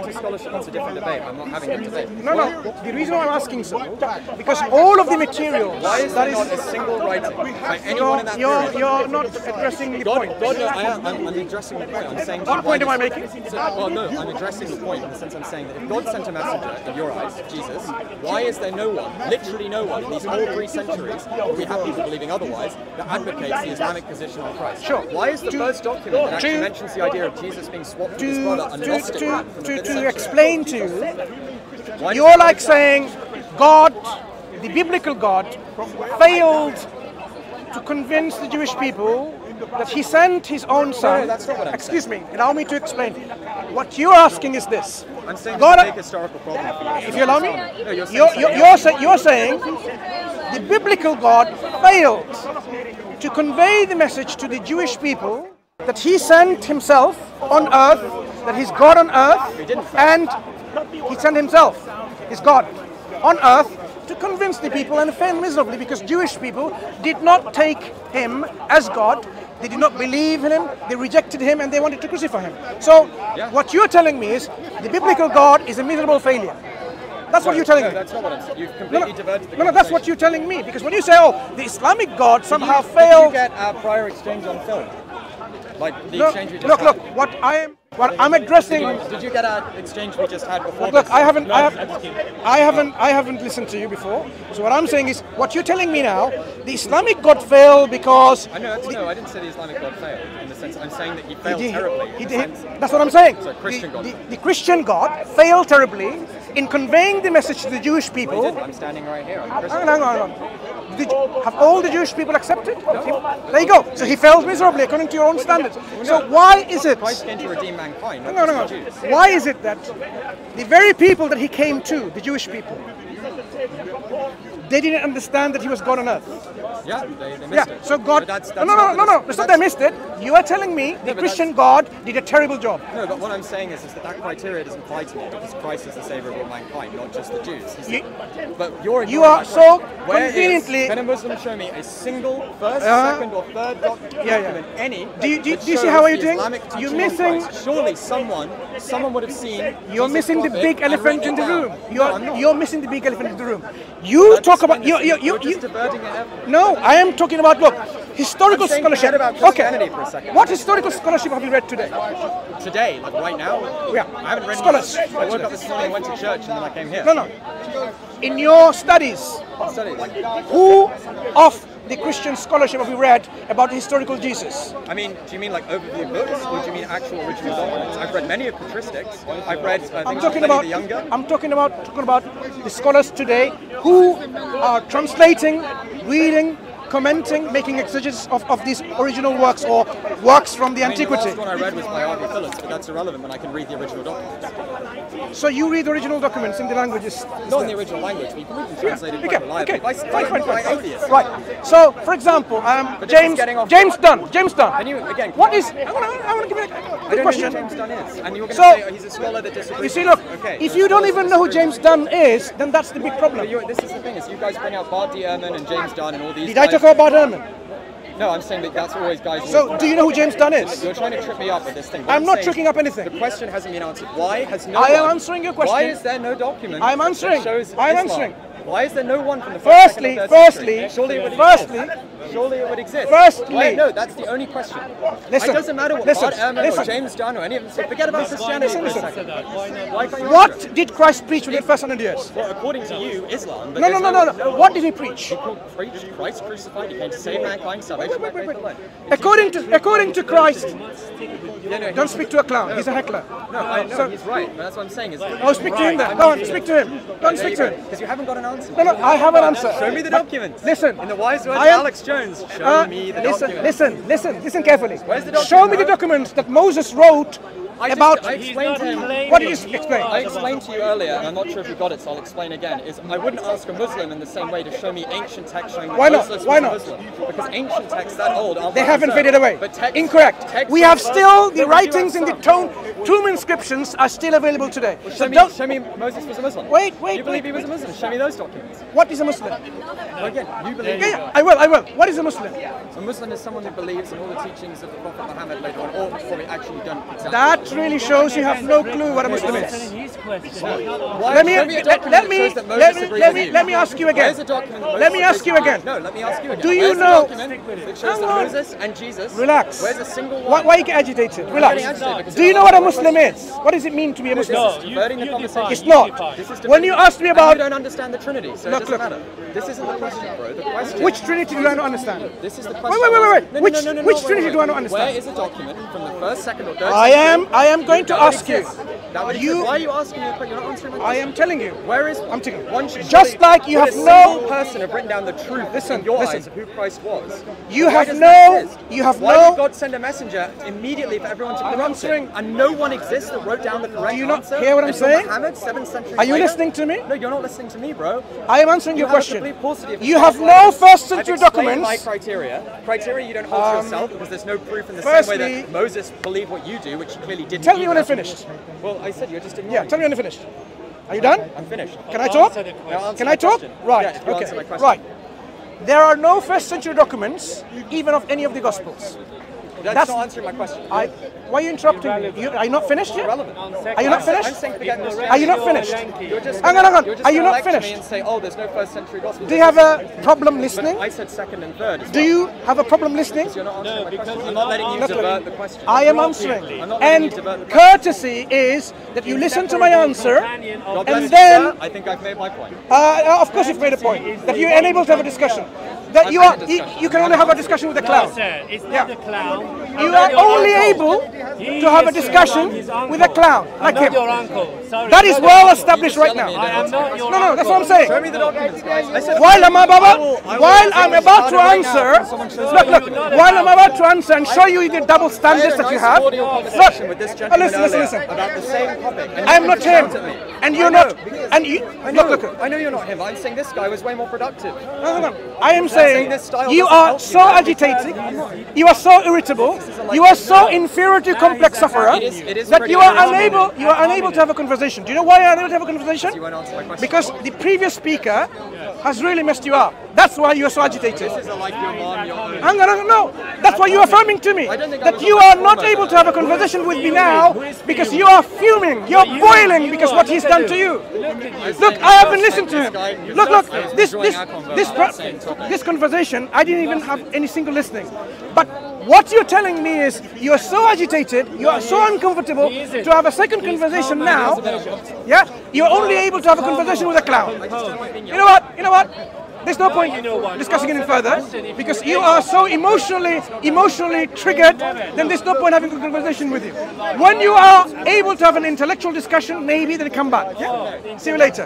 Islamic scholarship wants a different debate. I'm not having a debate. No. The reason why I'm asking so, because all of the materials. Why is there not a single writing by anyone in that period? You're not addressing the point. God, no, I'm addressing the point. I'm saying. What point am I making? Well, no, I'm addressing the point in the sense I'm saying that if God sent a messenger, in your eyes, Jesus, why is there no one, literally no one, in these whole 3 centuries, where we have people believing otherwise, that advocates the Islamic position on Christ? Sure. Why is the first document that actually mentions the idea of Jesus being swapped with his brother a Gnostic man from the 5th century? To explain to you, you're like saying God, the biblical God, failed to convince the Jewish people that he sent his own son. No, that's not what I'm Excuse me, allow me to explain. What you're asking is this. I'm saying God, there's a big historical problem. if you allow me, No, you're saying the biblical God failed to convey the message to the Jewish people that he sent himself on earth, that he's God on earth, and he sent himself, his God, on earth to convince the people, and failed miserably because Jewish people did not take him as God. They did not believe in him, they rejected him, and they wanted to crucify him. So, what you're telling me is the biblical God is a miserable failure. That's what you're telling me. That's not what I'm saying. You've completely diverted the No, that's what you're telling me. Because when you say, oh, the Islamic God somehow failed... Did you get our prior exchange on film? Like the exchange we just had? Look, what I'm addressing... Did you get our exchange we just had before? Look, I haven't listened to you before. So what I'm saying is, what you're telling me now, the Islamic God failed because... No, I didn't say the Islamic God failed. In the sense, I'm saying that he failed terribly. That's what I'm saying. So Christian God. The Christian God failed terribly in conveying the message to the Jewish people. Well, he didn't. I'm standing right here. Hang on. Have all the Jewish people accepted? No. There you go. So he failed miserably according to your own standards. So why is it... Christ came to redeem mankind, not Hang just the Jews. Why is it that the very people that he came to, the Jewish people, they didn't understand that he was God on earth? Yeah, they missed it. So God... That's No. It's not they missed it. You are telling me the Christian God did a terrible job. No, but what I'm saying is that criteria doesn't apply to me because Christ is the Savior of all mankind, not just the Jews. You are so conveniently... Can a Muslim show me a single first, second, or third document, any? Do you see how you're doing? You're missing... Surely someone would have seen... You're missing the big elephant in the room. You're missing the big elephant in the room. You talk about... You're just diverting it. No, I am talking about, look, historical scholarship. About Christianity for a second. What historical scholarship have you read today? Today, like right now? Yeah. I haven't read Scholars. I woke up this morning, went to church, and then I came here. No. In your studies, who of the Christian scholarship have you read about the historical Jesus? I mean, do you mean like overview books, or do you mean actual original documents? I've read many of patristics. I've read the Younger. I'm talking about the scholars today who are translating, reading, commenting, making exegesis of these original works or works from the antiquity. The last one I read was by R.V. Phillips, but that's irrelevant when I can read the original documents. So you read the original documents in the languages? Not in the original language, but you can translate it quite reliably. Fine. Right. So, for example, James Dunn. Can you, again... What is... I want to give you a quick question. I don't know who James Dunn is. And you were going to say he's a scholar that disagrees. You see, look, if you don't even know who James Dunn is, then that's the big problem. This is the thing, is you guys bring out Bart D. Ehrman and James Dunn and all these Did I talk about Ehrman? No, I'm saying that that's always guys... So, do you know who James Dunn is? You're trying to trip me up with this thing. I'm not tricking up anything. The question hasn't been answered. Why has no I am answering your question. Why is there no document I'm answering. that shows I'm Islam? answering. Why is there no one from the first, second, or third century? Surely it would exist. Firstly, no, that's the only question. Listen, it doesn't matter what Bart Ehrman or James Dunn or any of them say. Forget about Christianity for a second. What did Christ preach within the first 100 years? Well, according to you, Islam. No. What did he preach? He preached Christ crucified. He came to save mankind, salvation by faith alone. According to Christ, don't speak to a clown. He's a heckler. No, I know he's right, but that's what I'm saying. Speak to him then. Go on, speak to him. Go on, speak to him. Because you haven't got an answer. No, I have an answer. Show me the documents. Listen. In the wise words of Alex Jones, show me the documents. Listen carefully. Where's the document? Show me the documents that Moses wrote about... I explained to him... What did you explain? I explained to you earlier, and I'm not sure if you got it, so I'll explain again, is I wouldn't ask a Muslim in the same way to show me ancient texts showing that Moses was a Muslim. Because ancient texts that old aren't... They haven't faded away. Incorrect. We have still the writings in the tomb inscriptions are still available today. Well, show me Moses was a Muslim. Wait. You believe he was a Muslim? Show me those documents. What is a Muslim? Well, again, you believe... Yeah, I will. What is a Muslim? A Muslim is someone who believes in all the teachings of the Prophet Muhammad later on, or probably actually don't exactly. That That really shows you have no clue what a Muslim is. Let me ask you again. Let me ask you again. No, let me ask you again. Do you know? That shows that Moses and Jesus. Relax. Where's a single one? Why you get agitated? Relax. Do you know what a Muslim is? What does it mean to be a Muslim? It's not. When you asked me about, you don't understand the Trinity, so it doesn't matter. This isn't the question, bro. The question. Which Trinity do I not understand? This is the question. Wait. Which Trinity do I not understand? Where is a document from the first, second, or third? I am going to ask you. Why are you asking me? You're not answering my question. I am telling you. Where is? I'm telling one? Just like you have no person have written down the truth. Listen, your eyes of who Christ was. You have no. Why did God send a messenger immediately for everyone to pronounce it? And no one exists that wrote down the correct answer. Do you not hear what I'm saying? Muhammad, 7th century. Are you listening to me? No, you're not listening to me, bro. I am answering your question. You have no first century documents. My criteria. Criteria you don't hold to yourself because there's no proof in the same way that Moses believed what you do, which he clearly didn't. Tell me when I'm finished. Well, I said you're just ignoring. Yeah, tell me when I'm finished. Are you done? I'm finished. Can I talk? Can I talk? Right. Okay. Right. There are no first century documents, even of any of the Gospels. That's not answering my question. Why are you interrupting me? Are you not finished yet? Irrelevant. Are you not finished? I'm saying forget Christianity. Are you not finished? Hang on. Are you not finished? Me and say, oh, there's no first century gospel. Do you have a problem listening? I said second and third. Do you have a problem listening? You're not answering my question. I'm not letting you divert the question. I am answering. And courtesy is that you listen to my answer, and then I think I've made my point. Of course, you've made a point that you're unable to have a discussion. That you can only have a discussion with a clown. No, sir, it's not the clown. You are only able to have a discussion with a clown like him. Your uncle. Sorry. That is well established right now. I am not your No, that's what I'm saying. Show me the documents, guys. I said, while I'm about to answer, look, while I'm about to answer and show you the double standards that you have, listen. About the same topic. I'm not him, and you're not, and you. Look. I know you're not him. I'm saying this guy was way more productive. No. I am saying you are so agitated, you are so irritable, you are so inferiority complex sufferer that you are unable to have a conversation. Do you know why you are unable to have a conversation? Because the previous speaker has really messed you up. That's why you are so agitated. Hang on, no. That's why you are affirming to me that you are not able to have a conversation with me now because you are fuming, you're boiling because what he's done to you. Look, I haven't listened to him. Look, this conversation, I didn't even have any single listening. But what you're telling me is you're so agitated, you are so uncomfortable to have a second conversation now. Yeah, you're only able to have a conversation with a clown. You know what? There's no point discussing it any further because you are so emotionally triggered. Then there's no point having a conversation with you. When you are able to have an intellectual discussion, maybe then come back. Yeah? See you later.